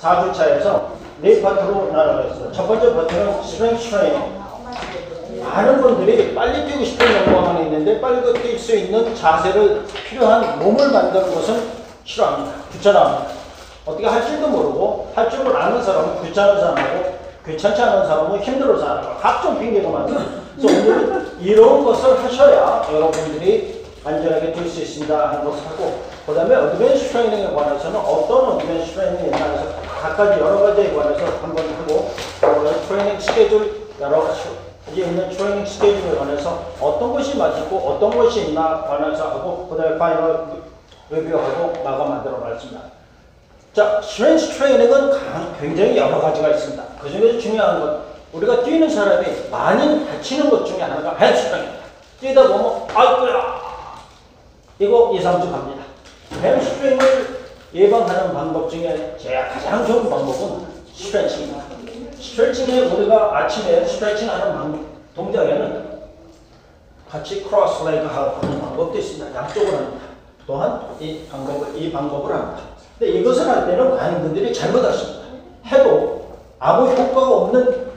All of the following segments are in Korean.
4주차에서 네 파트로 나눠졌어요. 첫 번째 파트는 스트렝스 트레이닝. 많은 분들이 빨리 뛰고 싶은 욕망은 있는데 빨리 뛸 수 있는 자세를 필요한 몸을 만드는 것은 싫어합니다. 귀찮아합니다. 어떻게 할 줄도 모르고 할 줄을 아는 사람은 귀찮은 사람하고 귀찮지 않은 사람은 힘들어서 하는 거. 각종 핑계가 많아요. 그래서 오늘은 이런 것을 하셔야 여러분들이 안전하게 뛸 수 있습니다 하는 것을 하고, 그 다음에 어드밴스 트레이닝에 관해서는 어떤 어드밴스 트레이닝에 관해서 각가지 여러 가지에 관해서 한번 하고, 트레이닝 스케줄 여러 가지 이제 있는 트레이닝 스케줄에 관해서 어떤 것이 맞고 어떤 것이 있나 관해서 하고, 그 다음에 파이널 리뷰하고 마감하도록 하겠습니다. 자, 스트렝스 트레이닝은 굉장히 여러 가지가 있습니다. 그 중에서 중요한 건 우리가 뛰는 사람이 많이 다치는 것 중에 하나가 햄스트링입니다. 뛰다 보면 아이고야 이거 2, 3주 갑니다. 햄스트링을 예방하는 방법 중에 제가 가장 좋은 방법은 스트레칭입니다. 스트레칭에 우리가 아침에 스트레칭하는 동작에는 같이 크로스 레그 하는 방법도 있습니다. 양쪽으로 합니다. 또한 이 방법을 합니다. 근데 이것을 할 때는 많은 분들이 잘못하십니다. 해도 아무 효과가 없는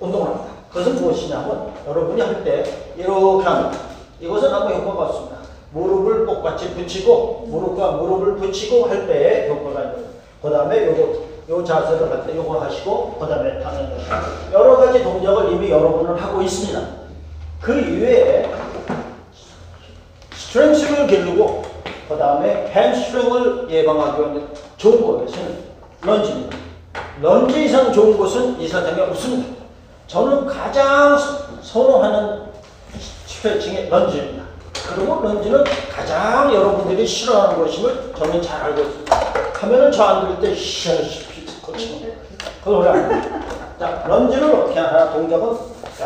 운동을 합니다. 그것은 무엇이냐면 여러분이 할 때 이렇게 합니다. 이것은 아무 효과가 없습니다. 무릎을 똑같이 붙이고 무릎과 무릎을 붙이고 할 때에 효과가 있는 거예요. 그 다음에 요 자세를 할 때 요거 하시고 그 다음에 타는 거예요. 여러 가지 동작을 이미 여러분은 하고 있습니다. 그 이외에 스트렝스를 기르고 그 다음에 햄스트링을 예방하기 위한 좋은 것은 런지입니다. 런지 이상 좋은 것은 이 세상에 없습니다. 저는 가장 선호하는 스트레칭이 런지입니다. 그리고 런지는 가장 여러분들이 싫어하는 것임을 저는 잘 알고 있습니다. 하면은 저 안 들을 때 시원시피 거치는 그걸 안 합니다. 자, 런지를 어떻게 하나 동작은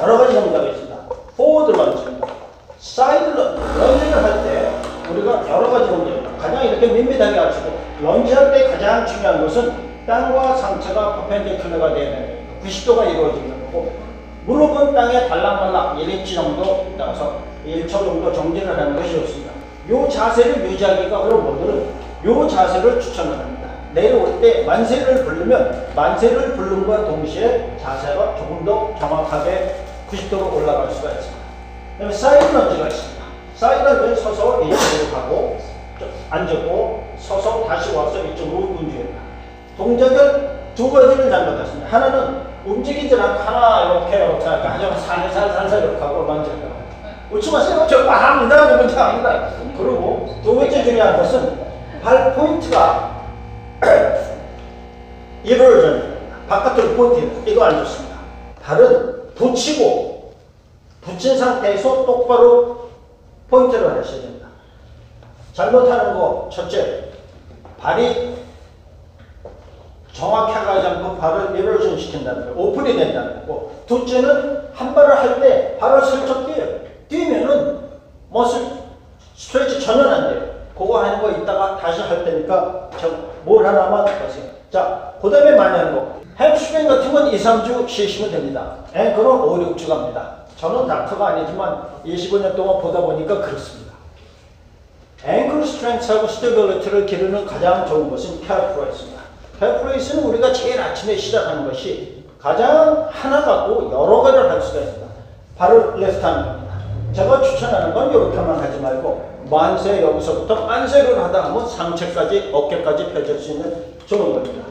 여러 가지 동작이 있습니다. 포워드 런지입니다. 사이드 런지를 할 때 우리가 여러 가지 동작입니다. 가장 이렇게 밋밋하게 하시고 런지할 때 가장 중요한 것은 땅과 상체가 퍼펜디큘러가 되어야 됩니다. 90도가 이루어지는 거고 무릎은 땅에 달랑말랑 1인치 정도 따라서 1초 정도 정진을 하는 것이 좋습니다. 이 자세를 유지하기가 어려운 분들은 이 자세를 추천을 합니다. 내려올 때 만세를 부르면 만세를 부름과 동시에 자세가 조금 더 정확하게 90도로 올라갈 수가 있습니다. 그다음에 사이드 런지가 있습니다. 사이드 런지는 서서 이쪽으로 가고 앉고 서서 다시 와서 이쪽으로 움직입니다. 동작을 두 가지를 잘못했습니다. 하나는 움직이지 않고 하나 이렇게 하죠. 살살 이렇게 하고 런지를 웃지 마세요. 저 합니다. 그 문제 아닙니다. 그리고 두 번째 중요한 것은 발 포인트가 이버전 바깥으로 포인트 이거 안 좋습니다. 발은 붙인 상태에서 똑바로 포인트를 하셔야 됩니다. 잘못하는 거 첫째, 발이 정확히 가지 않고 발을 이버전 시킨다는 거예요. 오픈이 된다는 거고, 둘째는 한 발을 할 때 발을 슬쩍 뛰어요. 뛰면은 머슬 스트레치 전혀 안 돼요. 그거 하는 거 이따가 다시 할 테니까 뭘 하나만 보세요. 자, 그 다음에 많이 하는 거. 햄스트링 같은 건 2, 3주 쉬시면 됩니다. 앵클은 5, 6주 갑니다. 저는 닥터가 아니지만 25년 동안 보다 보니까 그렇습니다. 앵클 스트렝스하고 스테빌리티를 기르는 가장 좋은 것은 캘프레이스입니다. 캘프레이스는 우리가 제일 아침에 시작하는 것이 가장 하나 갖고 여러 가지를 할 수가 있습니다. 발을 레프트 하는 겁니다. 제가 추천하는 건 이렇게만 하지 말고 만세 여기서부터 만세를 하다 하면 상체까지 어깨까지 펴질 수 있는 좋은 겁니다.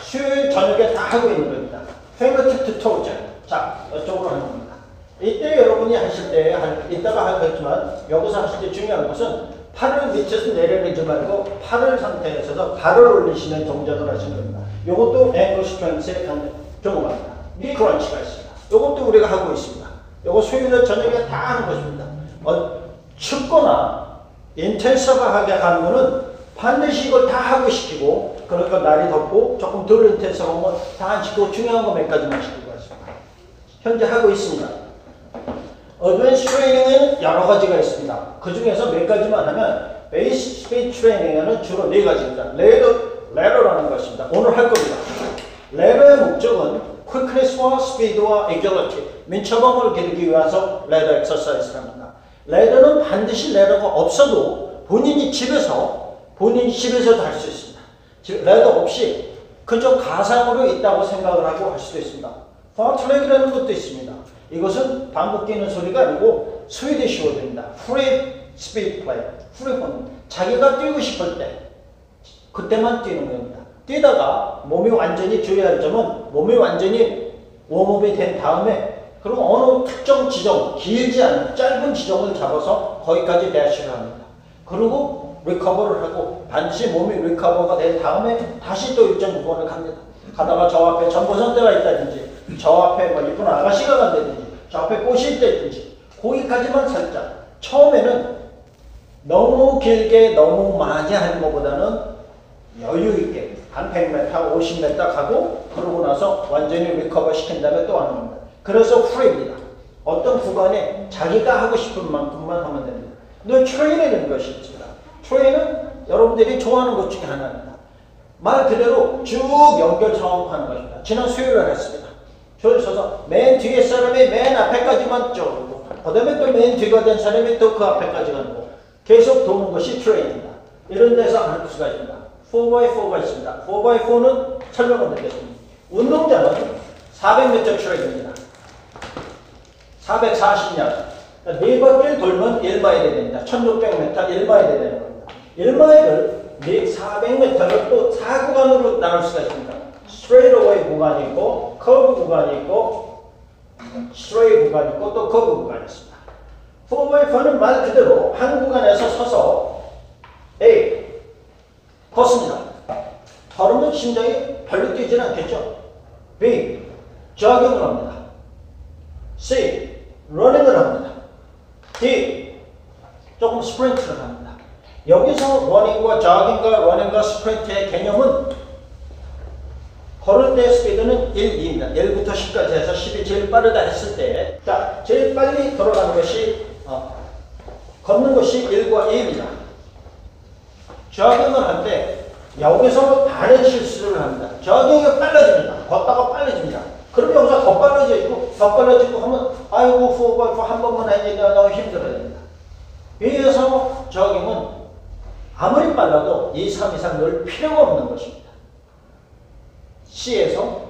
수요일 저녁에 다 하고 있는 겁니다. 핑거팁 토즈. 자, 이쪽으로 하는 겁니다. 이때 여러분이 하실 때 이따가 하겠지만 여기서 하실 때 중요한 것은 팔을 밑에서 내려내지 말고 팔을 상태에서 발을 올리시는 동작을 하시는 겁니다. 이것도 앵글 스트렝스의 종합입니다. 미크런치가 있습니다. 이것도 우리가 하고 있습니다. 이거 수요일 저녁에 다 하는 것입니다. 춥거나 인텐서하게 하는 거는 반드시 이걸 다 하고 시키고, 그러니까 날이 덥고 조금 덜 인텐서하면 다 안 시키고 중요한 거 몇 가지만 시키고 있습니다. 현재 하고 있습니다. 어드밴스 트레이닝은 여러 가지가 있습니다. 그 중에서 몇 가지만 하면 베이스 스피드 트레이닝에는 주로 4가지입니다. 레더라는 것입니다. 오늘 할 겁니다. 레더의 목적은 quickness와 스피드와 agility, 민첩함을 기르기 위해서 레더 엑서사이즈를 합니다. 레더는 반드시 레더가 없어도 본인이 집에서도 할 수 있습니다. 즉 레더 없이 그저 가상으로 있다고 생각을 하고 할 수도 있습니다. 파트렉이라는 것도 있습니다. 이것은 방귀 뀌는 소리가 아니고 스위디시 워드입니다. Free speed play. free 폰. 자기가 뛰고 싶을 때 그때만 뛰는 겁니다. 뛰다가 몸이 완전히 주의할 점은 몸이 완전히 웜업이 된 다음에 그럼 어느 특정 지점, 길지 않은 짧은 지점을 잡아서 거기까지 대시를 합니다. 그리고 리커버를 하고 반드시 몸이 리커버가 된 다음에 다시 또 일정 부분을 갑니다. 가다가 저 앞에 전보선대가 있다든지 저 앞에 뭐 이쁜 아가씨가 간다든지 저 앞에 꽃이 있다든지 거기까지만 살짝 처음에는 너무 길게 너무 많이 하는 것보다는 여유 있게 한 100m, 50m 가고 그러고 나서 완전히 리커버 시킨 다음에 또 하는 겁니다. 그래서 프리입니다. 어떤 구간에 자기가 하고 싶은 만큼만 하면 됩니다. 근데 트레이닝이라는 것이 있습니다. 트레이는 여러분들이 좋아하는 것 중에 하나입니다. 말 그대로 쭉 연결 작업하는 것입니다. 지난 수요일에 했습니다. 줄 서서 맨 뒤에 사람이 맨 앞에까지만 쭉 그 다음에 또 맨 뒤가 된 사람이 또 그 앞에까지 가는 거 계속 도는 것이 트레이닝입니다. 이런 데서 할 수가 있습니다. 4x4가 있습니다. 4x4는 설명을 드리겠습니다. 운동장은 400m 트랙입니다. 440년. 네 바퀴를 돌면 1마일이 됩니다. 1600m 1마일이 되는 겁니다. 1마일을 400m를 또 4구간으로 나눌 수가 있습니다. 스트레이트 어웨이 구간이 있고 커브 구간이 있고 스트레이트 구간이 있고 또 커브 구간이 있습니다. 4x4는 말 그대로 한 구간에서 서서 A 걷습니다. 걸으면 심장이 별로 뛰지는 않겠죠. B 조깅을 합니다. C 러닝을 합니다. D 조금 스프린트를 합니다. 여기서 러닝과 조깅과 러닝과 스프린트의 개념은 걸을 때 스피드는 1, 2입니다. 1부터 10까지 해서 10이 제일 빠르다 했을 때 자, 제일 빨리 돌아가는 것이 걷는 것이 1과 2입니다. 조깅을 할 때 여기서 다른 실수를 합니다. 조깅이 빨라집니다. 걷다가 빨라집니다. 그럼 여기서 더 빨라지고 더 빨라지고 하면 아이고 4x4 한 번만 하니까 너무 힘들어집니다. 비해서 조깅은 아무리 빨라도 2, 3 이상 늘 필요가 없는 것입니다. C에서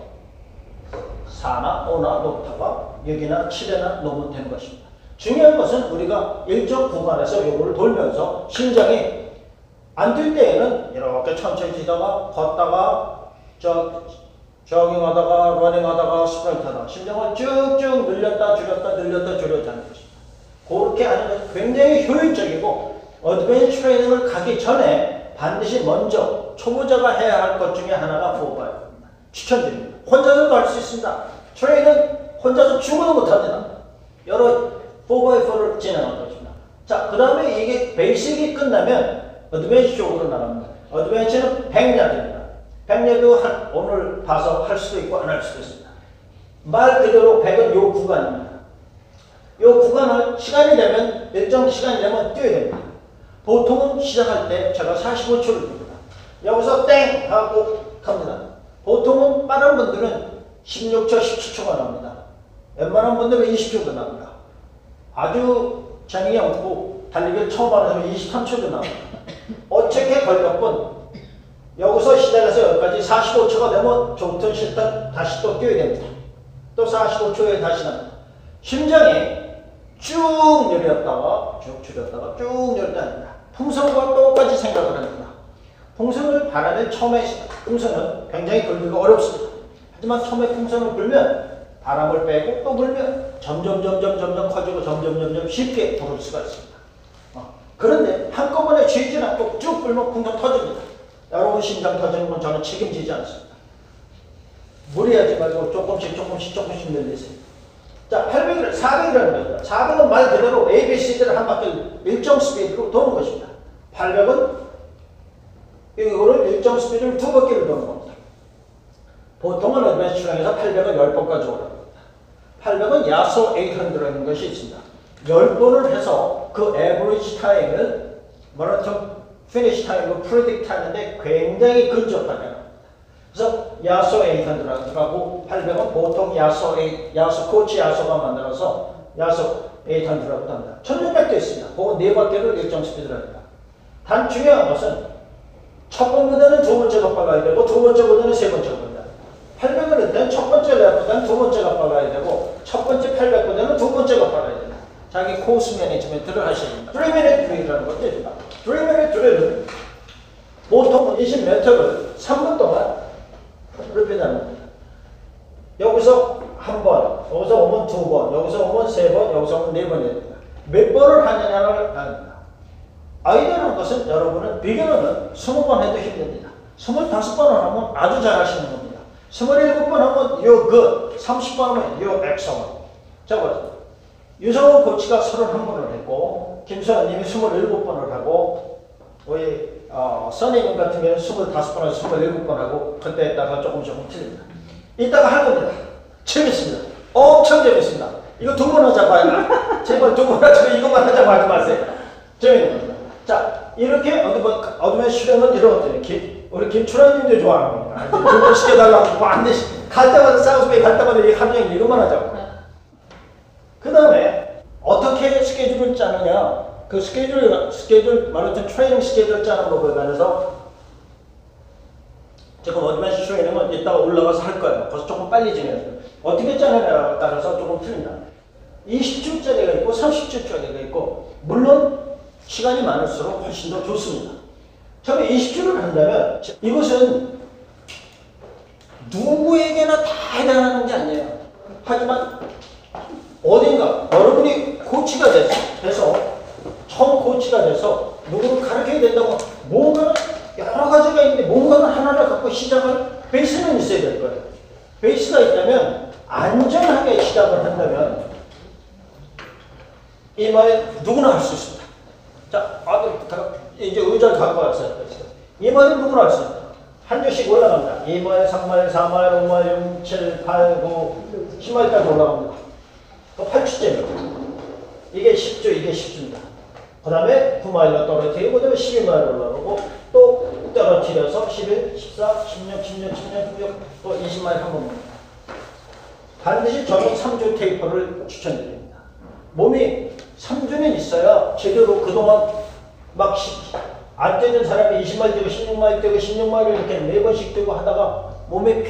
4나 5나 높다가 6이나 7이나 놓으면 되는 것입니다. 중요한 것은 우리가 일정 구간에서 요거를 돌면서 심장이 안 뛸 때에는 이렇게 천천히 뛰다가 걷다가 조깅하다가 러닝하다가 스프린트하다가 심장을 쭉쭉 늘렸다 줄였다 늘렸다 줄였다 하는 것입니다. 그렇게 하는 것이 굉장히 효율적이고 어드밴스 트레이닝을 가기 전에 반드시 먼저 초보자가 해야 할 것 중에 하나가 4x4입니다. 추천드립니다. 혼자서도 할 수 있습니다. 트레이닝 혼자서 죽어도 못합니다. 여러 4x4를 진행할 것입니다. 자, 그 다음에 이게 베이직이 끝나면 어드밴스 쪽으로 나갑니다. 어드밴스는 100야드입니다. 100야드 오늘 봐서 할 수도 있고 안 할 수도 있습니다. 말 그대로 100은 요 구간입니다. 요 구간을 시간이 되면 일정 시간이 되면 뛰어야 됩니다. 보통은 시작할 때 제가 45초를 줍니다. 여기서 땡 하고 갑니다. 보통은 빠른 분들은 16초, 17초가 나옵니다. 웬만한 분들은 20초도 나옵니다. 아주 재능이 없고 달리기를 처음 하는 사람은 23초도 나옵니다. 어떻게 걸렸건 여기서 시작해서 여기까지 45초가 되면 좋든 싫든 다시 또 뛰어야 됩니다. 또 45초에 다시 납니다. 심장이 쭉 내렸다가 쭉 줄였다가 쭉 내렸다 합니다. 풍선과 똑같이 생각을 합니다. 풍선을 바람에 처음에 풍선은 굉장히 불기가 어렵습니다. 하지만 처음에 풍선을 불면 바람을 빼고 또 불면 점점 커지고 점점 쉽게 부를 수가 있습니다. 그런데 한꺼번에 쥐지 않고 쭉 불면 풍선 터집니다. 여러분 심장 터지는 건 저는 책임지지 않습니다. 무리하지 말고 조금씩 늘리세요. 자, 800을 400이라는 겁니다. 400은 말 그대로 ABCD를 한 바퀴 일정 스피드로 도는 것입니다. 800은 이거를 일정 스피드를 두 바퀴를 도는 겁니다. 보통은 어드밴스 트레이닝에서 800은 10번까지 오랍니다. 800은 야소 800라는 것이 있습니다. 10번을 해서 그 에버리지 타임을 마라톤 피니시 타임과 프리딕트 하는데 굉장히 근접하게 합니다. 그래서 야소 800하고 800은 보통 야소 코치 야소가 만들어서 야소 800라고 합니다. 1600도 있습니다. 그건 네 바퀴를 일정 스피드로 합니다. 단 중요한 것은 첫 번보다는 두 번째가 빨라요. 빨라야 되고 두 번째 보다는 세 번째 보다. 800을 할 때는 첫 번째 랩보다는 두 번째가 빨라야 되고 첫 번째 800보다는 두 번째가 빨라야 된다. 자기 코스 매니지먼트를 하셔야 된다. 3minute drill이라는 것도 있습니다. 3minute drill은 보통 20m를 3분 동안 리핏하는 겁니다. 여기서 한 번, 여기서 오면 두 번, 여기서 오면 세 번, 여기서 오면 네 번 해야 됩니다. 몇 번을 하느냐를 합니다. 아이디어라는 것은 여러분은 비기너는 20번 해도 힘듭니다. 25번을 하면 아주 잘하시는 겁니다. 27번 하면 you're good, 30번 하면 you're excellent. 자, 보세요. 유성훈 코치가 31번을 했고 김수환님이 27번을 하고 우리 선생님 같은 경우는 25번에서 27번 하고 그때에 따라 조금 틀립니다. 이따가 할 겁니다. 재밌습니다. 엄청 재밌습니다. 이거 두 번 하자고 하요. 제발 두 번 하자고 이것만 하자고 하지 마세요. 재밌는 겁니다. 자, 이렇게 어둠의 실험은 이런 것들이 우리 김춘환님도 좋아합니다. 두 번 시켜달라고 반드시 갈 때마다 사우스베이 갈 때마다 이 함정이 이것만 하자고. 그 다음에 어떻게 스케줄을 짜느냐. 그 스케줄 말하자면 트레이닝 스케줄 짜는 것에 관해서 지금 어드밴스 트레이닝은 이따가 올라가서 할 거예요. 그래서 조금 빨리 진행해요. 어떻게 짜느냐에 따라서 조금 틀린다. 20주짜리가 있고 30주짜리가 있고 물론 시간이 많을수록 훨씬 더 좋습니다. 처음에 20주를 한다면 이것은 누구에게나 다 해당하는 게 아니에요. 하지만 어딘가 여러분이 코치가 돼서 처음 코치가 돼서 누구를 가르쳐야 된다고 뭔가는 여러 가지가 있는데 뭔가는 하나를 갖고 시작할 베이스는 있어야 될 거예요. 베이스가 있다면 안전하게 시작을 한다면 이 말에 누구나 할 수 있습니다. 자, 이제 의자를 갖고 왔어요. 이 말은 누구나 할 수 있습니다. 한 줄씩 올라갑니다. 2마일, 3마일, 4마일, 5마일, 6, 7, 8, 9, 10마일까지 올라갑니다. 8주째입니다. 이게 10주, 이게 10주입니다. 그 다음에 9마일로 떨어뜨리고, 그 다음에 12마일 올라가고, 또 떨어뜨려서 11, 14, 16, 16, 16, 16, 또 20마일 한 번. 반드시 저는 3주 테이퍼를 추천드립니다. 몸이 3주는 있어야 제대로 그동안 막 안 뛰는 사람이 20마일 뛰고 16마일 뛰고 16마일을 이렇게 4번씩 뛰고 하다가 몸에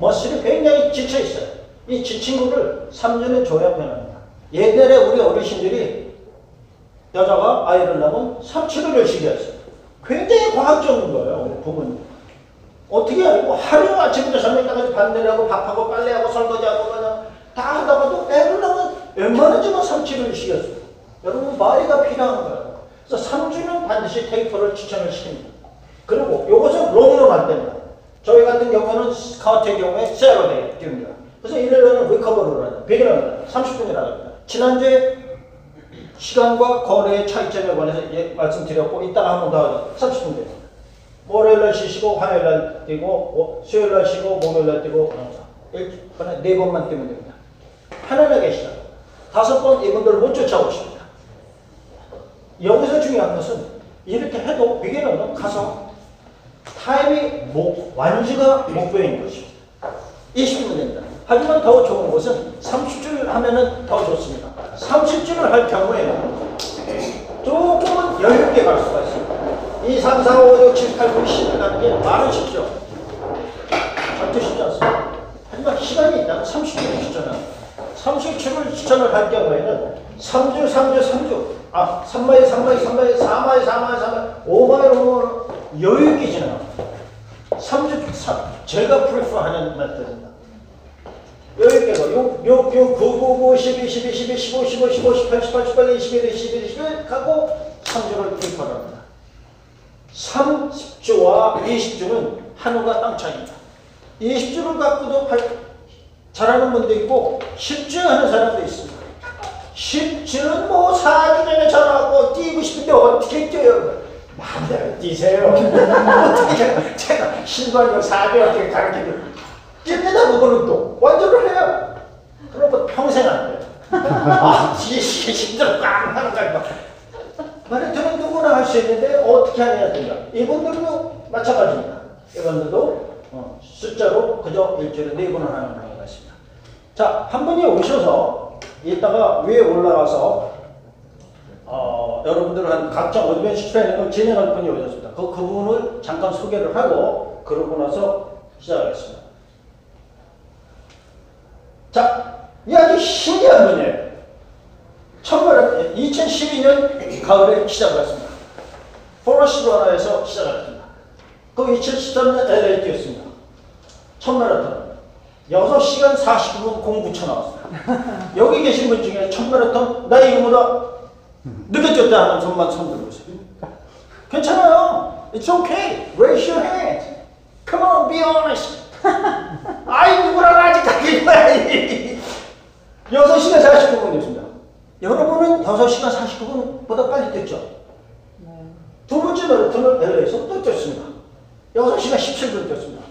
머슬이 굉장히 지쳐 있어요. 이 지친 거를 3주는 줘야 편합니다. 옛날에 우리 어르신들이 여자가 아이를 낳으면 3치료를 시켰어요. 굉장히 과학적인 거예요. 우리 부모님. 어떻게 알고 하루 아침부터 저녁까지 반대하고 밥하고 빨래하고 설거지하고 그냥 다 하다가도 애를 낳으면 웬만하지만 3치료를 시켰어요. 여러분 마리가 필요한 거예요. 그래서 3주는 반드시 테이퍼를 추천을 시킵니다. 그리고 이것은 롱런 안 됩니다. 저희 같은 경우는 스카우트의 경우에 세러데이 띄웁니다. 그래서 일요일에는 리커버를 하는 비기너입니다. 30분이라고 합니다. 지난주에 시간과 거래의 차이점에 관해서 말씀드렸고 이따가 한 번 더 하죠. 30분 됩니다. 월요일날 쉬시고 화요일날 뛰고 수요일날 쉬고 목요일날 뛰고 그냥 4번만 뛰면 됩니다. 편안하게 시작. 5번 이분들을 못 쫓아오십니다. 여기서 중요한 것은 이렇게 해도 비기너는 가서 타임이 완주가 목표인 것입니다. 20분 됩니다. 하지만 더 좋은 것은 30주를 하면은 더 좋습니다. 30주를 할 경우에는 조금은 여유있게 갈 수가 있습니다. 2, 3, 4, 5, 6, 7, 8, 9, 10을 가는 게 많으십시오. 절대 쉽지 않습니다. 하지만 시간이 있다면 30주를 추천합니다. 30주를 추천을 할 경우에는 3주, 3마일, 4마일, 4마일, 5마일 여유있게 진행합니다. 3주, 제가 프리퍼하는 메터드입니다. 여유있게 가. 6, 9, 9, 12, 12, 12, 15, 15, 15, 18, 18, 18, 21, 21, 21 갖고 3주를 테이퍼를 합니다. 30주와 20주는 하늘과 땅 차이입니다. 20주를 갖고도 잘하는 분도 있고 10주 하는 사람도 있습니다. 10주는 뭐 4주 전에 전화하고 뛰고 싶은데 어떻게 뛰어요? 마음대로 뛰세요. 어떻게 제가 신발로 4주 어떻게 가르쳐줘요? 뜁니다. 그거는 또 완전을 해요. 그러면 평생 안 돼요. 힘들어 꽉 하는 거야. 마라톤은 누구나 할 수 있는데 어떻게 해야 된다. 이분들도 마찬가지입니다. 이분들도 숫자로 그저 일주일에 4번을 하는 경우가 있습니다. 자, 한 분이 오셔서 이따가 위에 올라가서 여러분들은 각종 어드밴스 트레이닝을 진행할 분이 오셨습니다. 그 부분을 잠깐 소개를 하고 그러고 나서 시작하겠습니다. 자, 이 아주 신기한 분이에요. 2012년 가을에 시작을 했습니다. 포러시 러너에서 시작을 했습니다. 그 2013년 LA 뛰었습니다. 첫 마라톤 6시간 49분 09초 나왔습니다. 여기 계신 분 중에 첫 마라톤 나 이거보다 늦게 뛰었다 하는 손만 손 들어보세요. 괜찮아요. It's okay. Raise your hand. Come on, be honest. 아이 누구랑 아직까지 6시간 49분이었습니다. 여러분은 6시간 49분보다 빨리 뛰었죠? 네. 두 번째 마라톤을 LA에서 또 뛰었습니다. 6시간 17분 뛰었습니다.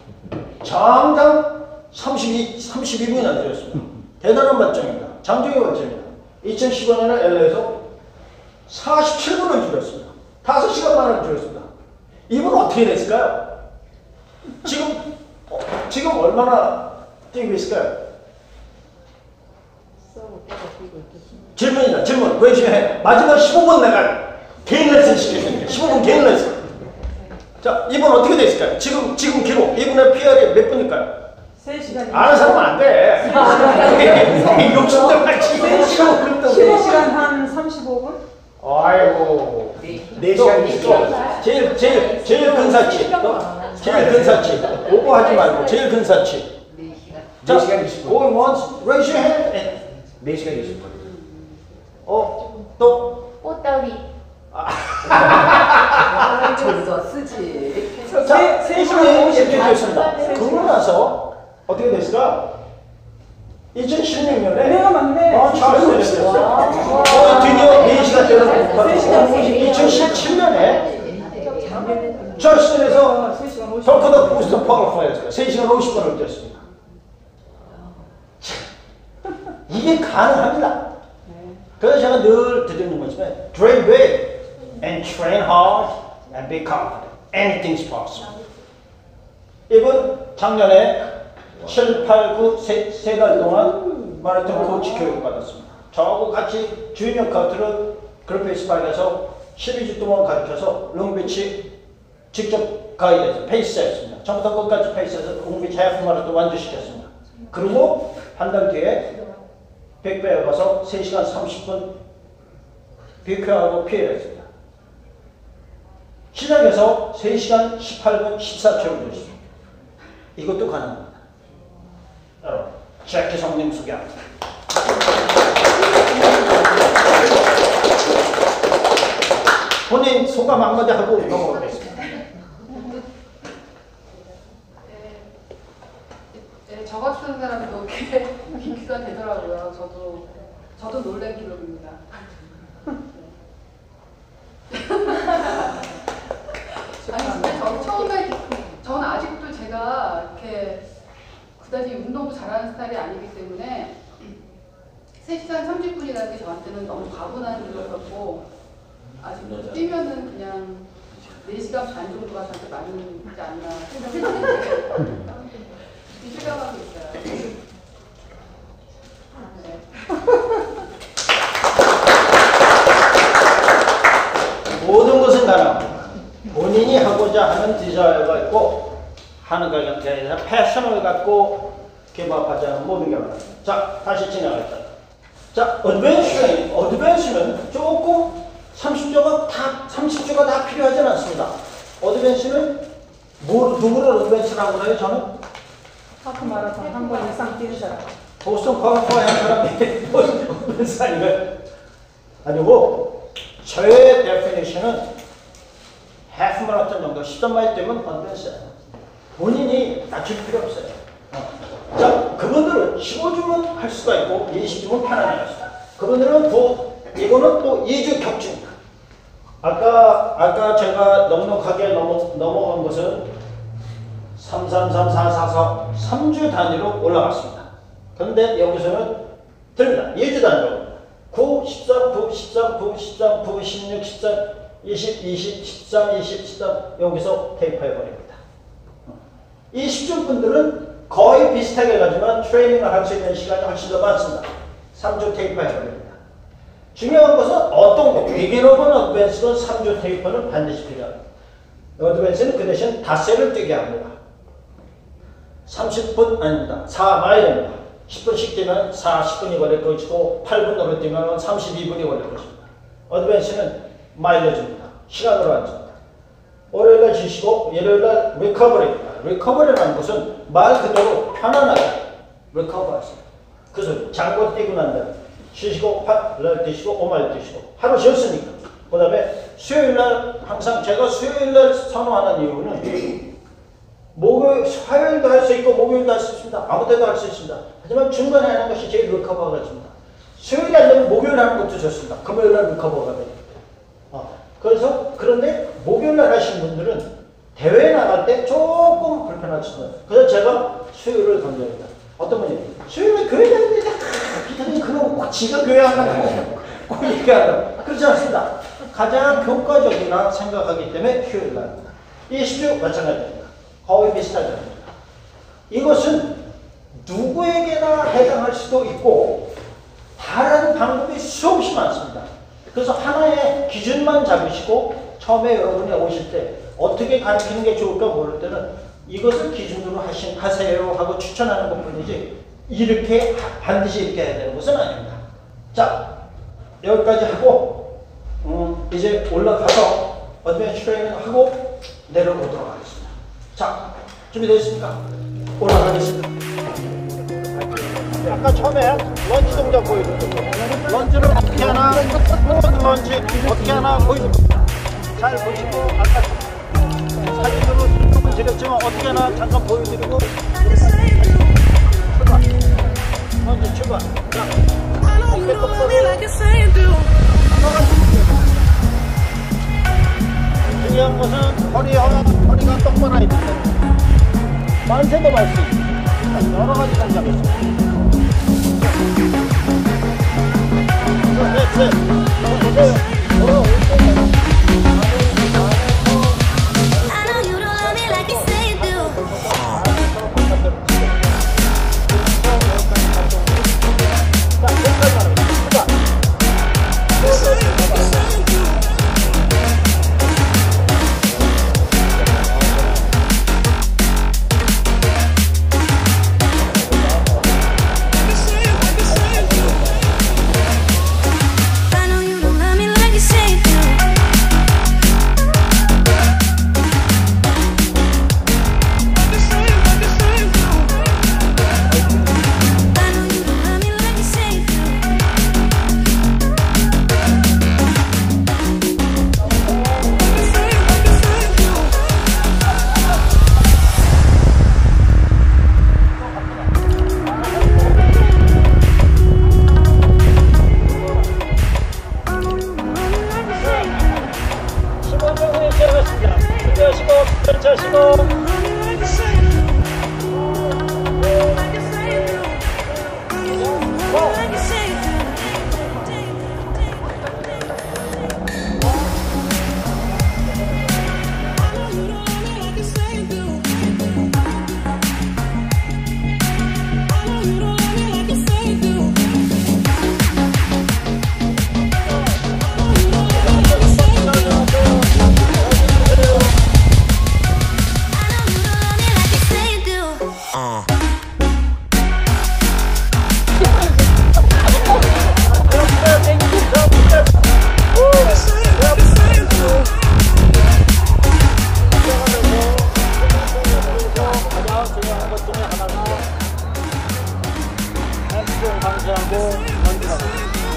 장장 32분이 안 뛰었습니다. 대단한 발전입니다. 장중의 발전입니다. 2015년에 LA에서 47분을 줄였습니다. 5시간 만을 줄였습니다. 이분은 어떻게 됐을까요? 지금 얼마나 뛰고 있을까요? 질문이다. 질문. 보여주세요. 마지막 15분 내가 개인 레슨 시키겠습니다. 15분 개인 레슨. 자, 이분 어떻게 됐을까요? 지금 기록. 이분의 PR이 몇 분일까요? 3시간. 아는 사람은 안 돼. 욕심도 같이. 3시간 한 35분? 아이고. 4시간 20분. 제일 근사치. 제일 근사치. 오버하지 말고 제일 근사치. 4시간 20분. Going once, raise your hand. 4시간 20분. 또? 꽃다리. 줬어, 쓰지. 자, 3시간 20분 됐습니다. 그러고 나서 어떻게 됐을까? 2016년에 내가 맞네. 찰스 됐어요. 드디어 4시간 때는 2017년에 찰스에서 덩크더 부스터 퀄리파이어였어요. 3시간 50분을 뛰었습니다. 이게 가능합니다. 그래서 제가 늘 드리는 거지만 Train big and train hard and be confident. Anything's possible. 이분 작년에 7, 8, 9, 3달 동안 마라톤 코치 교육을 받았습니다. 저하고 같이 주니어 카운트를 그룹페이스박에서 12주 동안 가르쳐서 롱비치 직접 가이드해서 페이스했습니다. 처음부터 끝까지 페이스해서 롱비치 하프 마라톤 완주시켰습니다. 그리고 한 달 뒤에 백배에 가서 3시간 30분 비켜하고 피해했습니다. 시작해서 3시간 18분 14초를 주었습니다. 이것도 가능합니다. 여러분, 제키 성님 소개합니다. 본인 소감 한마디 하고 넘어가겠습니다. 저 같은 사람도 꽤 비키가 되더라고요. 저도 놀란 기록입니다. 아니 진짜 처음에 저는 아직도 제가 이렇게 그다지 운동도 잘하는 스타일이 아니기 때문에 3시간 30분이라는 게 저한테는 너무 과분한 기록이었고 아직도 뛰면은 그냥 4시간 반 정도가 저한테 맞지 않나 생각했는데 실감하고 있어요. 네. 모든 것은 가능합니다. 본인이 하고자 하는 디자이어가 있고 하는 것에 대해서 패션을 갖고 개발하지 않은 모든 게 가능합니다. 자, 다시 진행하겠다. 자, 어드밴스는 조금 30초가 다 필요하진 않습니다. 어드밴스는 누구를 어드밴스라고 해요? 저는? 하프 마라톤 한 번 이상 뛰는 사람. 보스턴 퀄리파이 한 사람이 어드밴스 아닌가요? 아니고 저의 데피니션은 하프 마라톤 정도 13마일 뛰면 어드밴스예요. 본인이 낮출 필요 없어요. 자, 그분들은 15주면 할 수가 있고 20주면 편안하게 할 수가 있어요. 그분들은 이거는 또 2주 격주입니다. 아까 제가 넉넉하게 넘어간 것은 3, 3, 3, 4, 4, 4, 3주 단위로 올라갔습니다. 그런데 여기서는 됩니다. 2주 단위로. 9, 13, 9, 13, 9, 13, 9, 16, 13, 20, 20, 13, 20, 13 여기서 테이프해버립니다. 20주 분들은 거의 비슷하게 가지만 트레이닝을 할 수 있는 시간이 훨씬 더 많습니다. 3주 테이프해버립니다. 중요한 것은 어떤 거, 비기너건 어드밴스건 3조 테이퍼는 반드시 필요합니다. 어드밴스는 그 대신 닷새를 뛰게 합니다. 30분 아닙니다. 4마일입니다. 10분씩 뛰면 40분이 걸릴 것이고 8분으로 뛰면 32분이 걸릴 것입니다. 어드밴스는 마일리지입니다. 시간으로 안 줍니다. 월요일날 쉬시고 일요일날 리커버리입니다. 리커버리라는 것은 말 그대로 편안하게 리커버하세요. 그래서 장거 뛰고 난 다음에 쉬시고 8날 뛰시고 5말 뛰시고 하루 쉬었으니까. 그 다음에 수요일날 항상 제가 수요일날 선호하는 이유는 목요일, 화요일도 할 수 있고 목요일도 할 수 있습니다. 아무 때도 할 수 있습니다. 하지만 중간에 하는 것이 제일 리커버가 됩니다. 수요일이 안 되면 목요일 하는 것도 좋습니다. 금요일날 리커버가 됩니다. 그래서 그런데 목요일날 하시는 분들은 대회에 나갈 때 조금 불편할 수 있어요. 그래서 제가 수요일을 강조합니다. 어떤 분이 수요일에 교회 다니는데 기타님 그럼 꼭 지가 교회 안 가는 꼭 이렇게 한다. 그렇지 않습니다. 가장 효과적이라 생각하기 때문에 휴일날 합니다. 20주 마찬가지입니다. 거의 비슷하죠. 이것은 누구에게나 해당할 수도 있고 다른 방법이 수없이 많습니다. 그래서 하나의 기준만 잡으시고 처음에 여러분이 오실 때 어떻게 가르치는 게 좋을까 모를 때는 이것을 기준으로 하세요 하고 추천하는 것뿐이지 이렇게 반드시 이렇게 해야 되는 것은 아닙니다. 자, 여기까지 하고 이제 올라가서 어드밴스 트레이닝 하고 내려오도록 하겠습니다. 자, 준비되셨습니까? 올라가겠습니다. 아까 처음에 런지 동작 보여드렸죠. 런지를 어떻게 하나, 포워드 런지 어떻게 하나 보여드립니다. 잘 보시고 아까 사진으로 조금 드렸지만 어떻게 하나 잠깐 보여드리고 출발. 런지 출발. 자, 어깨 똑바로. 중요한 것은 허리가 똑바로 있는 겁니다. 만세도 할 수 있습니다. 여러 가지 동작이 있습니다.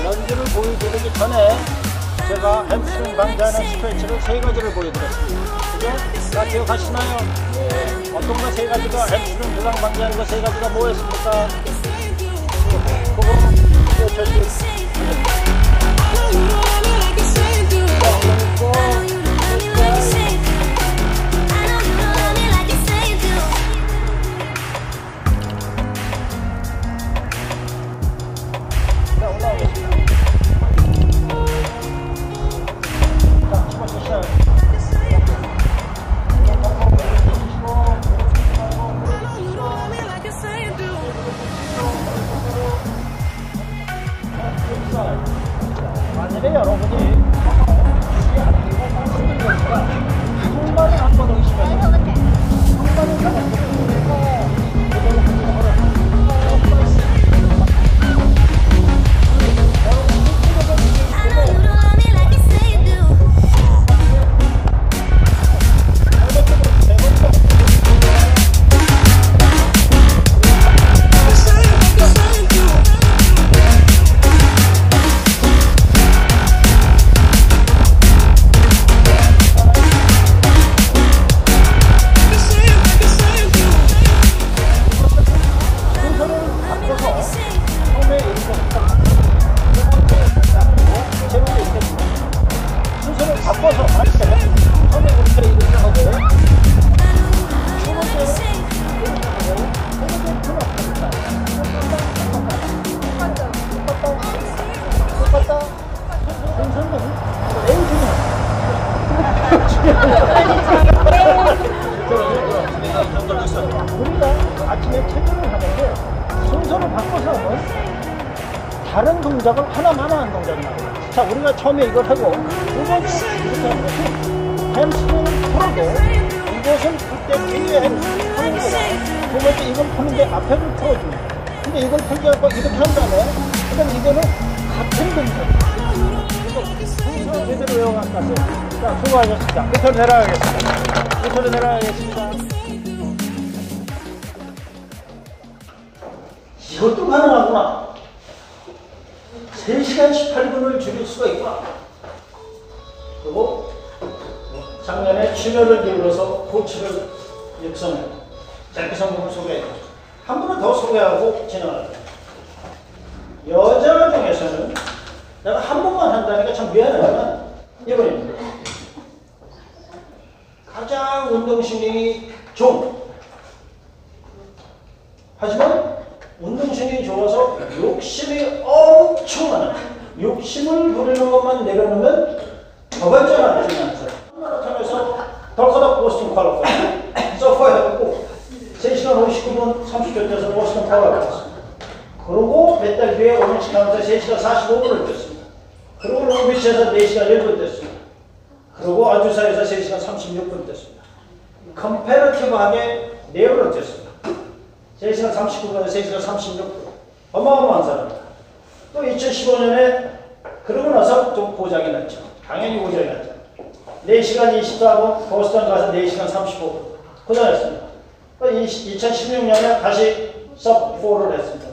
런지를 보여드리기 전에 제가 햄스트링 방지하는 스트레치를 3가지를 보여드렸습니다. 그죠? 다 기억하시나요? 어떤 거 3가지가 햄스트링 부상 방지하는 거 3가지가 뭐였습니까? 그거 저기 Sorry. 우리가 아침에 체조를 하는데 순서를 바꿔서 하면 다른 동작을 하나만 하는 동작이에요. 자, 우리가 처음에 이걸 하고 두 번째 이렇게 하는 것은 햄스트링을 풀어도 이것은 그때 뒤에 하는 거야. 두 번째 이걸 푸는데 앞에를 풀어줍니다. 근데 이걸 풀지 않고 이렇게 한 다음에 그럼 이거는 같은 동작이에요. 순서 제대로 외워갔어요. 자, 수고하셨습니다. 밑으로 내려가겠습니다. 밑으로 내려가겠습니다. 이것도 가능하구나. 3시간 18분을 줄일 수가 있구나. 그리고 작년에 출혈을 기울여서 코치를 육성해 짧게 성공을 소개해줬죠. 한 분은 더 소개하고 진행할게요. 여자 중에서는 내가 한 번만 한다니까 참 미안하지만 이번입니다. 가장 운동신경이 좋은, 하지만 운동신경이 좋아서 욕심이 엄청 많아요. 욕심을 부리는 것만 내려놓으면 더 발전하는 중요한 사람. 마라톤에서 덜커덕 보스턴 퀄리파이 서퍼해갖고 3시간 59분 30초 뛰어서 보스턴 퀄리파이. 그리고 몇 달 뒤에 올림픽 가면서 3시간 45분을 뛰었습니다. 그리고 롱비치에서 4시간 1분 뛰었습니다. 그리고 아주사에서 3시간 36분 뛰었습니다. 컴패러티브하게 4번을 뛰었습니다. 3시간 39분에 3시간 36분. 어마어마한 사람입니다. 또 2015년에 그러고 나서 좀 고장이 났죠. 당연히 고장이 났죠. 4시간 24분 보스턴 가서 4시간 35분. 고장했습니다. 또 2016년에 다시 섭4를 했습니다.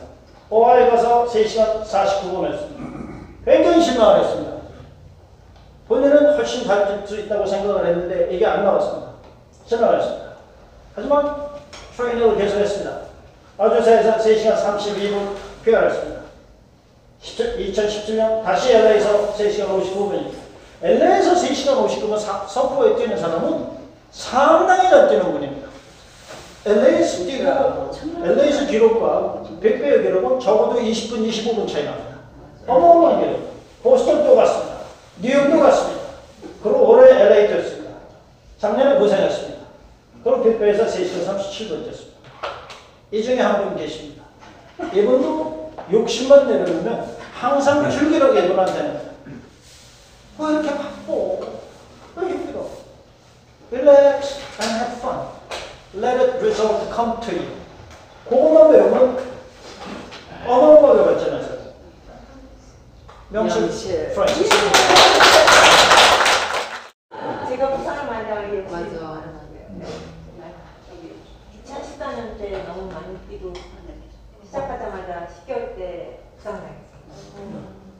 오하이 가서 3시간 49분 했습니다. 굉장히 실망을 했습니다. 본인은 훨씬 잘 뛸 수 있다고 생각을 했는데 이게 안 나왔습니다. 실망했습니다. 하지만 트레이닝을 계속했습니다. 아주사에서 3시간 32분 쾌활했습니다. 2017년 다시 LA에서 3시간 59분입니다. LA에서 3시간 59분 서포에 뛰는 사람은 상당히 잘 뛰는 분입니다. LA에서 뛰고 LA에서 기록과 100배의 기록은 적어도 20분, 25분 차이 납니다. 어마어마한 기록. 보스턴도 갔습니다. 뉴욕도 갔습니다. 그리고 올해 LA 뛰었습니다. 작년에 고생했습니다. 그리고 100배에서 3시간 37분 뛰었습니다. 이 중에 한 분 계십니다. 이분도 욕심만 내려놓으면 항상 즐기라고 이분한테는 왜 이렇게 바빠? 왜 힘들어? Relax and have fun. Let it result come to you. 그것만 배우면 어마어마하게 발전하세요. 명실 프렌치. 제가 부상을 많이 당하게 맞아. 2014년도에 너무 많이 뛰고 시작하자마자 10개월 때 부상당했어요.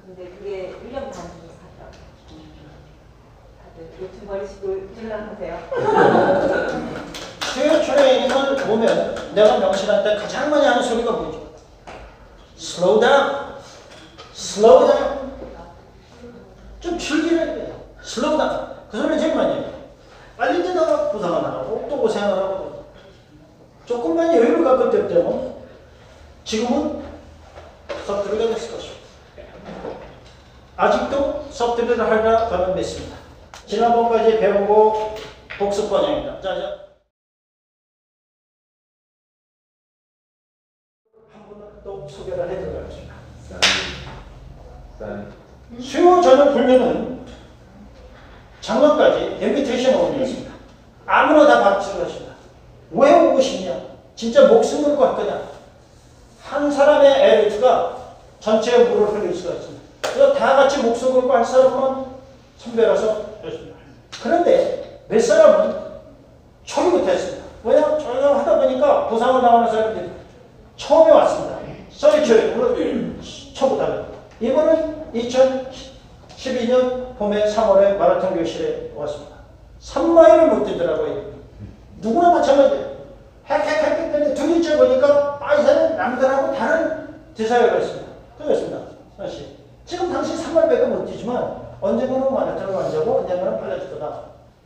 근데 그게 1년 반 정도 갔더라고요. 다들 욕심 버리시고 진행하세요. 수요 트레이닝을 보면 내가 명실한테 가장 많이 하는 소리가 뭐죠? Slow down. Slow down. 좀 즐기라 해요. Slow down. 그 소리 제일 많이 해요. 빨리 뛰다가 부상을 하고 또 고생을 하고 조금만 여유를 갖고 뛰었다면 지금은 섭드리가 됐을 것이고 아직도 섭드리를 하려 저는 믿습니다. 지난번까지 배운 거 복습 번역입니다. 자. 또 소개를 해드리겠습니다. 수요 저녁 훈련은 작년까지 인비테이션 오픈이었습니다. 아무나 다 받치는 것입니다. 왜 오고 싶냐? 진짜 목숨 걸고 할 거냐? 한 사람의 엘리트가 전체의 물을 흘릴 수가 있습니다. 그래서 다 같이 목숨 걸고 할 사람만 선별해서 했습니다. 그런데 몇 사람은 초기 못했습니다. 왜냐? 저희가 하다 보니까 부상을 당하는 사람들이 처음에 왔습니다. 서리초에 초보다가 이번은 2012년 봄에 3월에 마라톤 교실에 왔습니다. 3마일을 못 뛰더라고요. 누구나 마찬가지예요. 헥헥 때문에 둘째 보니까 이 사람은 남들하고 다른 대사회가 있습니다. 그렇습니다. 사실 지금 당신 3마일밖에 못 뛰지만 언젠가는 마라톤을 완주하고 언젠가는 빨라질 거다.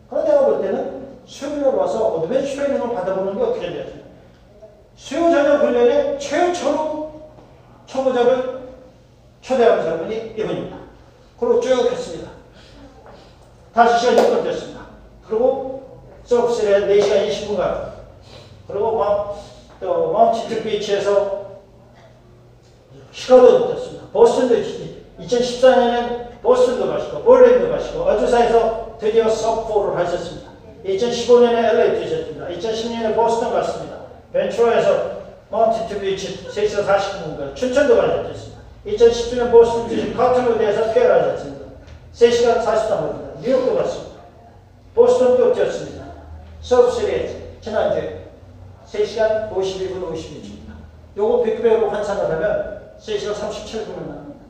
그런데 내가 볼 때는 수요일날 와서 어드밴스 트레이닝을 받아보는 게 어떻게 되겠습니까? 수요 저녁 훈련에 최초로 초보자를 초대한 사람이 이분입니다. 그리고 쭉 했습니다. 5시간 6분 됐습니다. 그리고 서브스에 4시간 20분간 그리고 또 마운틴 비치에서 시카고도 됐습니다. 보스턴도 2014년에는 보스턴도 가시고 볼랜도 가시고 어주사에서 드디어 서포를 하셨습니다. 2015년에 LA 뛰셨습니다. 2010년에 보스턴 갔습니다. 벤츄라에서 마운틴 비치 3시간 40분 춘천도 가셨습니다. 2017년 보스턴 뛰신 카틀로드에서 퇴원하셨습니다. 3시간 43분입니다. 뉴욕도 갔습니다. 보스턴도 뛰었습니다. 서브 시리즈 지난주에 3시간 52분 52초입니다. 요거 빅배우로 환산을 하면 3시간 37분을 나옵니다.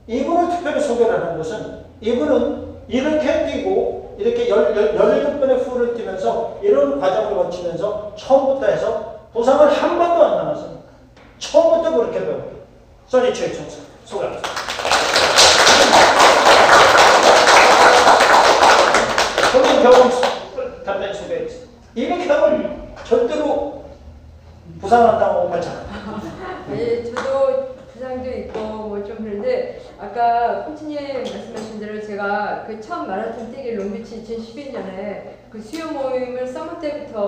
이분을 특별히 소개를 하는 것은 이분은 이렇게 뛰고 이렇게 17번의 풀을 뛰면서 이런 과정을 거치면서 처음부터 해서 부상을 한 번도 안 남았습니다. 처음부터 그렇게 배웠고 써니초의 천사 소개합니다. 본인 경험 간단히 소개해주세요. 이렇게 하면 절대로 부상한다고 말지 않아요. 네, 저도 부상도 있고 뭐 좀 그런데 아까 코치님 말씀하신 대로 제가 그 처음 마라톤 뛰기 롱비치 2012년에 그 수요 모임을 서머 때부터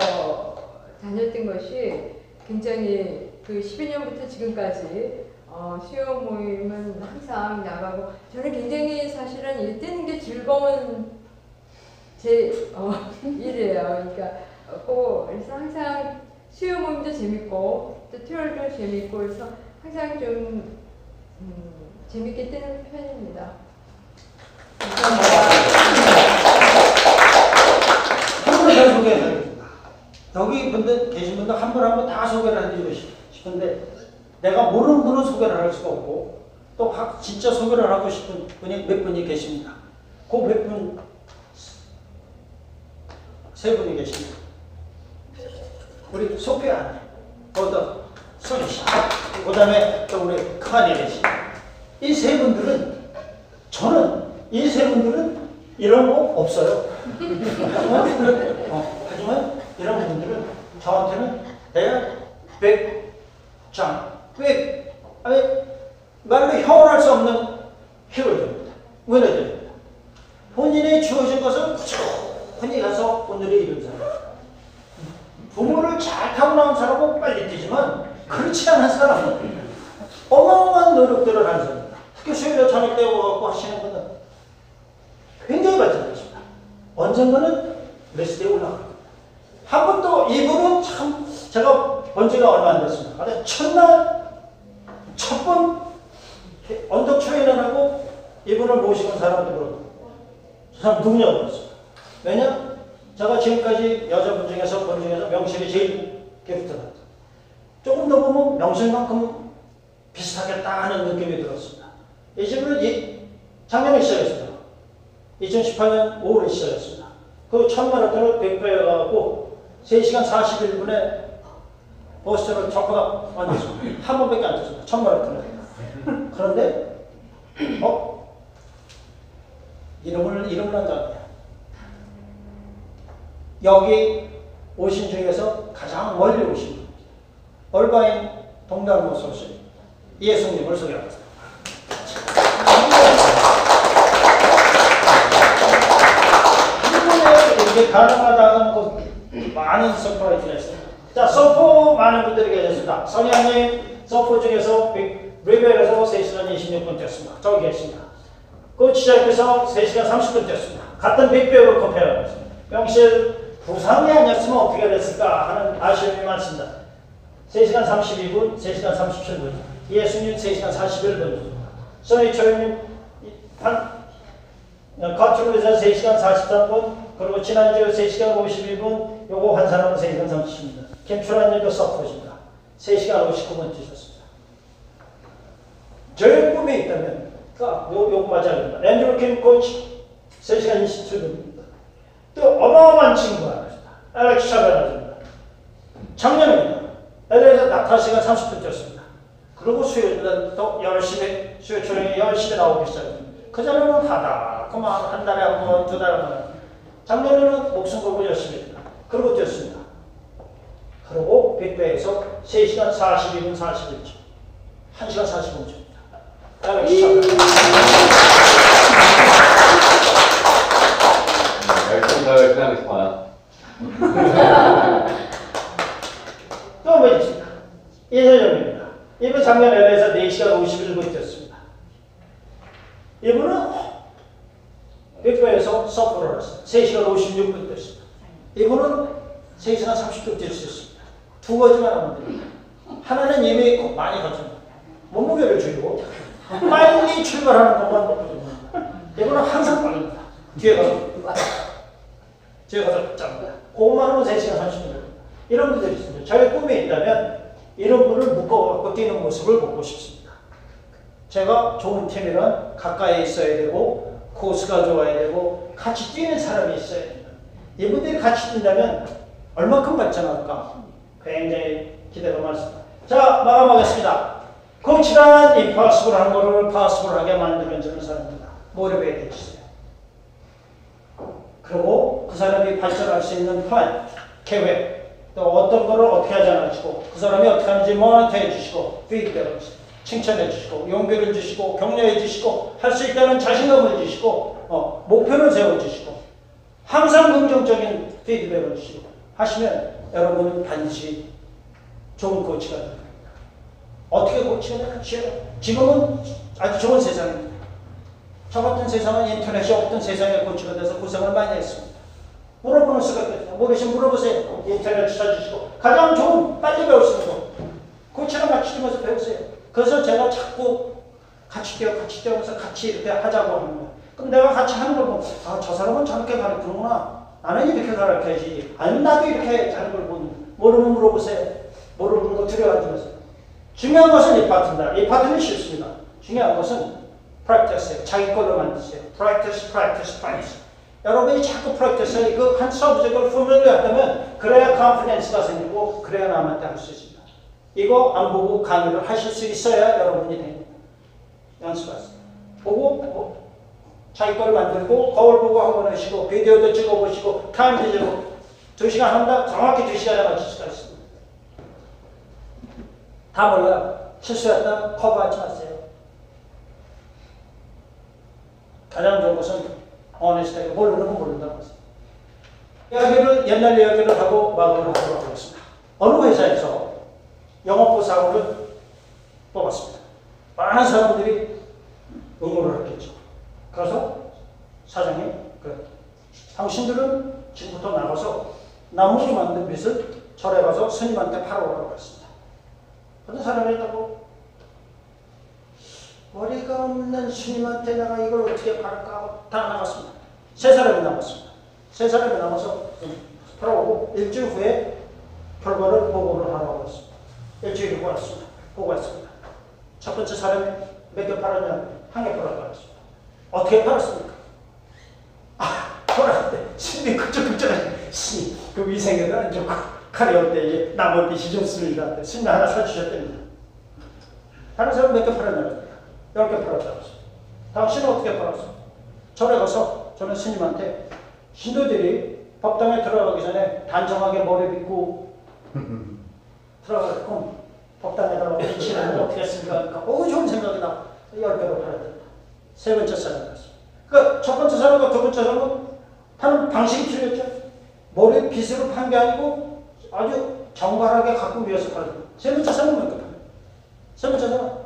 다녔던 것이 굉장히 그 12년부터 지금까지 수요 모임은 항상 나가고 저는 굉장히 사실은 이 뛰는 게 즐거운 제 일이에요. 그러니까 그래서 항상 수요 모임도 재밌고 또 트레일도 재밌고 그래서 항상 좀 재밌게 뛰는 편입니다. 한 분 더 소개해드리겠습니다. 여기 분들 계신 분들 한 분 한 분 다 소개를 해드리고 싶은데 내가 모르는 분은 소개를 할 수가 없고 또 진짜 소개를 하고 싶은 분이 몇 분이 계십니다. 그 몇 분, 세 분이 계십니다. 우리 소피아, 거기다 선희 씨, 그 다음에 또 우리 카니레 씨. 이 세 분들은 저는 이 세 분들은 이런 거 없어요. 하지만 이런 분들은 저한테는 대략 100장, 말로 형언할 수 없는 히로입니다. 은혜들입니다. 본인이 주어진 것을 꾸준히 가서 오늘의 이룬 사람. 부모를 잘 타고난 사람은 빨리 뛰지만 그렇지 않은 사람은 어마어마한 노력들을 하는 사람입니다. 특히 수요일에 저녁 때 오고 하시는 분은 굉장히 발전하십니다. 언젠가는 레스대에 올라갑니다. 한 번도 이분은 참 제가 본 지가 얼마 안 됐습니다. 첫날 첫 번 언덕 트레이너를 하고 이분을 모시는 사람도 그렇고 저 사람 누구냐고 그랬습니다. 왜냐? 제가 지금까지 여자분 중에서 본 중에서 명실이 제일 기프트다. 조금 더 보면 명실만큼 비슷하겠다 하는 느낌이 들었습니다. 이 집은 작년에 시작했습니다. 2018년 5월에 시작했습니다. 그 첫 마라톤을 100배에 가고 3시간 41분에 보스턴을 적보다 완주했습니다. 한 번밖에 안 됐습니다. 첫 마라톤을. 그런데 이름을 안 잡아요. 여기 오신 중에서 가장 멀리 오신 분, 얼바인 동달모 소식 이혜숙님을 소개합니다. 이게 가능하다는 많은 서프라이즈가 있습니다. 자, 서포 많은 분들이 계셨습니다. 선양님 서포 중에서 리벨에서 3시간 26분 뛰었습니다. 저기 계십니다. 그 시작해서 3시간 30분 뛰었습니다. 같은 빅배우로 컴페어했습니다. 명실 부상이 아니었으면 어떻게 됐을까 하는 아쉬움이 많습니다. 3시간 32분, 3시간 37분, 예수님 3시간 41분, 써니초님 커트로에서 3시간 43분, 그리고 지난주 3시간 51분, 요거 한 사람은 3시간 30분입니다. 김출환님도 서포트입니다. 3시간 59분 뛰셨습니다. 저의 꿈이 있다면, 요거 맞아야 됩니다. 앤드루 킴 코치 3시간 27분입니다. 또 어마어마한 친구가 있습니다. 알렉스 차베라입니다. 작년입니다. LA에서 낙타시간 30분 뛰었습니다. 그리고 수요일날 또 열심히, 수요 초령이 열심히 나오기 시작했습니다. 그전에는 하다, 그만 한 달에 한 번, 두 달에 한 번. 작년에는 목숨 걸고 열심히 했습니다. 그리고 뛰었습니다. 그리고 빅배에서 3시간 42분 41초. 1시간 45초입니다. 알렉스 차베라. 열심히 더 열심히 하고 싶어요. 이세정입니다. 이분 작년 LA에서 4시간 51분 뛰었습니다. 이분은 빅베에서 서프를 했어요. 3시간 56분 뛰었습니다. 이분은 3시간 30분 뛸 수 있습니다. 두 가지만 하면 됩니다. 하나는 이미 많이 걷습니다. 몸무게를 줄이고 빨리 출발하는 것만 목표입니다. 이분은 항상 빠릅니다. 뒤에 가서 짭니다. 그것만 하면 3시간 30분. 이런 분들이 있습니다. 자기 꿈이 있다면 이런 분을 묶어갖고 뛰는 모습을 보고 싶습니다. 제가 좋은 팀이란 가까이 있어야 되고 코스가 좋아야 되고 같이 뛰는 사람이 있어야 됩니다. 이분들이 같이 뛴다면 얼마큼 발전할까? 굉장히 기대가 많습니다. 자, 마감하겠습니다. 코치란 임파서블한 거를 파서블하게 만들어주는 사람입니다. 모티베이트 해주세요. 그리고 그 사람이 발전할 수 있는 플랜, 계획, 또 어떤 거를 어떻게 하지 않으시고 그 사람이 어떻게 하는지 모니터 해주시고 피드백을 칭찬해 주시고 용기를 주시고 격려해 주시고 할 수 있다는 자신감을 주시고 목표를 세워주시고 항상 긍정적인 피드백을 주시고 하시면 여러분은 반드시 좋은 코치가 됩니다. 어떻게 코치가 되나? 지금은 아주 좋은 세상입니다. 저 같은 세상은 인터넷이 없던 세상에 코치가 돼서 고생을 많이 했습니다. 물어보는 수가 있거든요. 모르시면 물어보세요. 인터넷 찾아주시고 가장 좋은 빨리 배울 수 있는 거 코치랑 같이 뛰면서 배우세요. 그래서 제가 자꾸 같이 뛰어면서 같이 이렇게 하자고 하는 거예요. 그럼 내가 같이 하는 걸 보면 저 사람은 저렇게 가르치는구나. 나는 이렇게 가르쳐야지. 아니면 나도 이렇게 하는 걸 보면 모르면 물어보세요. 모르는 거 두려워하지 마세요. 중요한 것은 이 파트입니다. 이 파트는 쉽습니다. 중요한 것은 practice예요. 자기 걸로 만드세요. practice. 여러분이 자꾸 practice 그 한 서브젝트를 familiar 하다면 그래야 confidence가 생기고 그래야 남한테 할 수 있습니다. 이거 안 보고 강의를 하실 수 있어야 여러분이 됩니다. 연습하세요. 보고 자기 걸 만들고 거울 보고 한번 하시고 비디오도 찍어보시고 타임도 재고 2시간 한다? 정확히 2시간에 맞출 수가 있습니다. 다 몰라요. 실수했다 커버하지 마세요. 가장 좋은 것은 honest하게 모르는 건 모른다고 했어요. 옛날 이야기를 하고 마감을 하도록 하겠습니다. 어느 회사에서 영업부 사원을 뽑았습니다. 많은 사람들이 응모를 했겠죠. 그래서 사장님, 당신들은 지금부터 나가서 나무로 만든 빚을 절에 가서 스님한테 팔아오라고 했습니다. 어떤 사람이 있다고 머리가 없는 스님한테 내가 이걸 어떻게 팔까? 다 나갔습니다. 3사람이 남았습니다. 3사람이 남아서 팔아오고 일주일 후에 결과를 보고를 하라고 했습니다. 일주일 후에 왔습니다. 보고했습니다. 첫 번째 사람이 몇 개 팔았냐? 1개 팔았다고 했습니다. 어떻게 팔았습니까? 돌아왔는데 스님이 그쪽하니 스님 그 위생에는 안 좋고 칼이 없대 나무 빛이 좋습니다. 스님이 하나 사주셨답니다. 다른 사람 몇 개 팔았냐? 10개 팔았다고 했습니다. 당신은 어떻게 팔았어? 절에 가서 저는 스님한테 신도들이 법당에 들어가기 전에 단정하게 머리 빗고 들어가고 법당에다가 비치는 거 어떻게 했습니까? 좋은 생각이 나. 10개로 팔았다. 3번째 사람이었어요. 그러니까 첫 번째 사람과 두 번째 사람은 하는 방식이 틀렸죠. 머리 빗으로 판 게 아니고 아주 정갈하게 갖고 위해서 팔았다. 3번째 사람은 몇 개 팔아요? 3번째 사람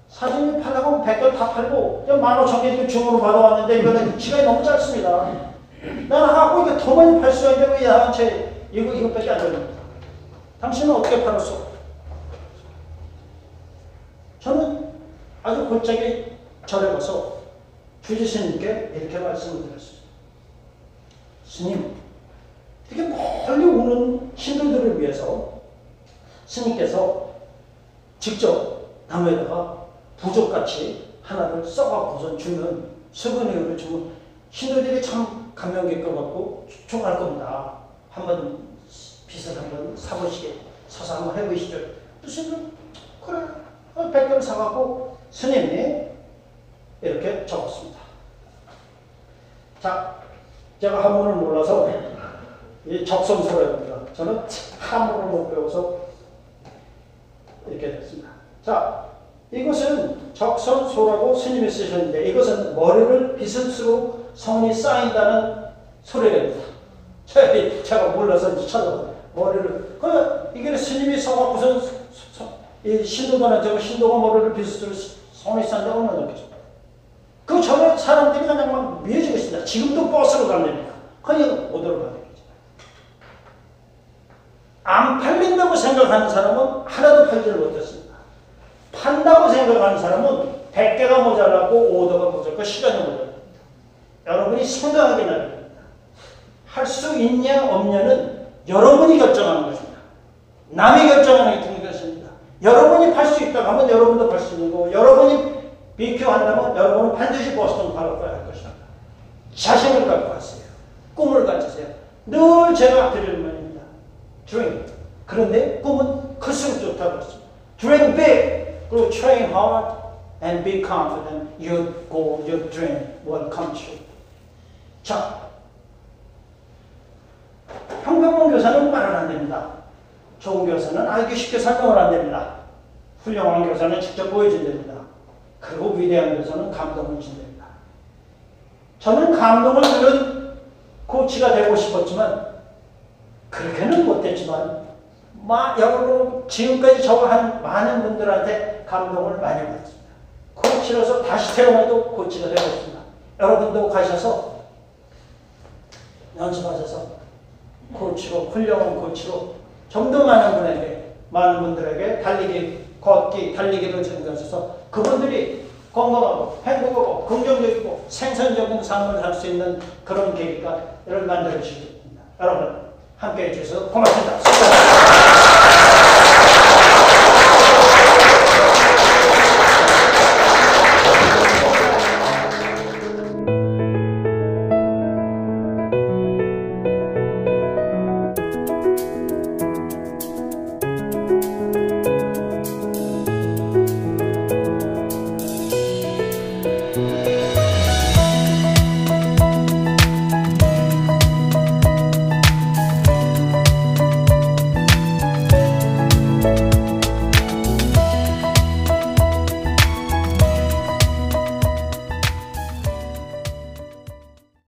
사진이 팔려고 하면 100개 다 팔고 15,000개 중으로 받아왔는데 이거는 시간이 너무 짧습니다. 나는 하고 이게 더 많이 팔 수가 있는데 왜 야한 채 이것밖에 안 됩니다. 당신은 어떻게 팔았어? 저는 아주 골짜기 절에 가서 주지스님께 이렇게 말씀을 드렸습니다. 스님, 이렇게 멀리 오는 신도들을 위해서 스님께서 직접 나무에다가 부족같이 하나를 써갖고선 주면 수분이를 주면 신도들이 참 감명 깊게 받고 좋아할 겁니다. 한번 빚을 한번 사보시게 사서 한번 해보시죠. 스님 그래 100개를 사갖고 스님이 이렇게 적었습니다. 자, 제가 한문을 몰라서 이 적성스러워합니다. 저는 한문을 못 배워서 이렇게 됐습니다. 자, 이것은 적선소라고 스님이 쓰셨는데 이것은 머리를 빗을수록 성이 쌓인다는 소리랍니다. 제가 몰라서 찾아봐요. 머리를 이게 스님이 써갖고서 이 신도관은 저거 신도가 머리를 빗으로 손에 싼다 얼마나 높겠습니까? 그 전에 사람들이 그냥 막 미어지고 있습니다. 지금도 버스로 갑니다. 그냥 오도록 가야 되겠죠. 안 팔린다고 생각하는 사람은 하나도 팔지를 못했습니다. 판다고 생각하는 사람은 100개가 모자라고 오더가 모자라고 시간이 모자랍니다. 여러분이 생각하게 나야 됩니다. 할 수 있냐 없냐는 여러분이 결정하는 것입니다. 남이 결정하는 것입니다. 여러분이 팔 수 있다고 하면 여러분도 팔 수 있는 거고 여러분이 비교한다면 여러분은 반드시 보스턴 팔아야 할 것입니다. 자신을 갖고 하세요. 꿈을 가지세요. 늘 제가 드리는 말입니다. Dream. 그런데 꿈은 클수록 좋다고 했습니다. Dream big. 그리고 train hard and be confident your goal, your dream will come true. 자, 평범한 교사는 말을 안 됩니다. 좋은 교사는 알기 쉽게 설명을 안 됩니다. 훌륭한 교사는 직접 보여준답니다. 그리고 위대한 교사는 감동을 준답니다. 저는 감동을 주는 코치가 되고 싶었지만 그렇게는 못했지만 여러분 지금까지 저와 한 많은 분들한테 감동을 많이 받았습니다. 코치로서 다시 태어나도 코치가 되고 싶습니다. 여러분도 가셔서 연습하셔서 코치로 훌륭한 코치로 좀 더 많은 분에게 많은 분들에게 걷기 달리기를 전가하셔서 그분들이 건강하고 행복하고 긍정적이고 생산적인 삶을 살 수 있는 그런 계기가 만들어 주시겠습니다. 여러분 함께해 주셔서 고맙습니다. 수고하셨습니다.